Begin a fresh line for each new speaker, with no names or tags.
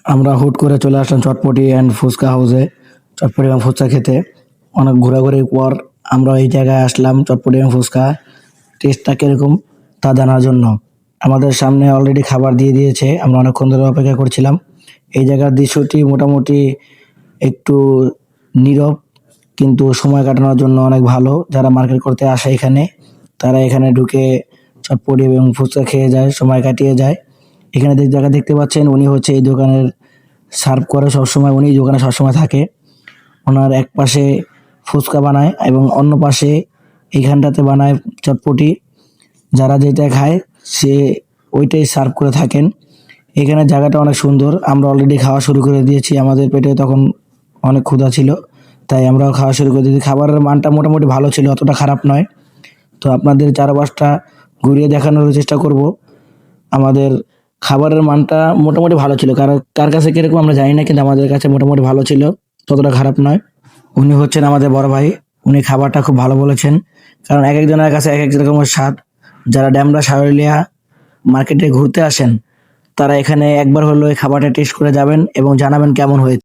আমরা হুট করে চলে আসলাম চটপটি অ্যান্ড ফুচকা হাউসে। চটপটি এবং ফুচকা খেতে অনেক ঘোরাঘুরির পর আমরা এই জায়গায় আসলাম চটপটি এবং ফুচকা টেস্টটা কীরকম তা জানার জন্য। আমাদের সামনে অলরেডি খাবার দিয়ে দিয়েছে, আমরা অনেকক্ষণ ধরে অপেক্ষা করছিলাম। এই জায়গার দৃশ্যটি মোটামুটি একটু নীরব, কিন্তু সময় কাটানোর জন্য অনেক ভালো। যারা মার্কেট করতে আসে এখানে, তারা এখানে ঢুকে চটপটি এবং ফুচকা খেয়ে যায়, সময় কাটিয়ে যায়। এখানে যে জায়গা দেখতে পাচ্ছেন, উনি হচ্ছে এই দোকানের সার্ভ করে সবসময়, উনি এই দোকানে সবসময় থাকে। ওনার এক পাশে ফুচকা বানায় এবং অন্য পাশে এইখানটাতে বানায় চটপটি। যারা যেটা খায় সে ওইটাই সার্ভ করে থাকেন। এখানে জায়গাটা অনেক সুন্দর। আমরা অলরেডি খাওয়া শুরু করে দিয়েছি, আমাদের পেটে তখন অনেক ক্ষুধা ছিল, তাই আমরাও খাওয়া শুরু করে দিয়েছি। খাবারের মানটা মোটামুটি ভালো ছিল, অতটা খারাপ নয়। তো আপনাদের চারপাশটা ঘুরিয়ে দেখানোর চেষ্টা করব। আমাদের খাবারের মানটা মোটামুটি ভালো ছিল, কার কার কাছে কিরকম আমরা জানি না, কিন্তু আমাদের কাছে মোটামুটি ভালো ছিল, ততটা খারাপ নয়। উনি হচ্ছেন আমাদের বড় ভাই, উনি খাবারটা খুব ভালো বলেছেন। কারণ এক একজনের কাছে এক এক রকমের স্বাদ। যারা ড্যামরা সারুলিয়া মার্কেটে ঘুরতে আসেন, তারা এখানে একবার হলেও এই খাবারটা টেস্ট করে যাবেন এবং জানাবেন কেমন হয়েছে।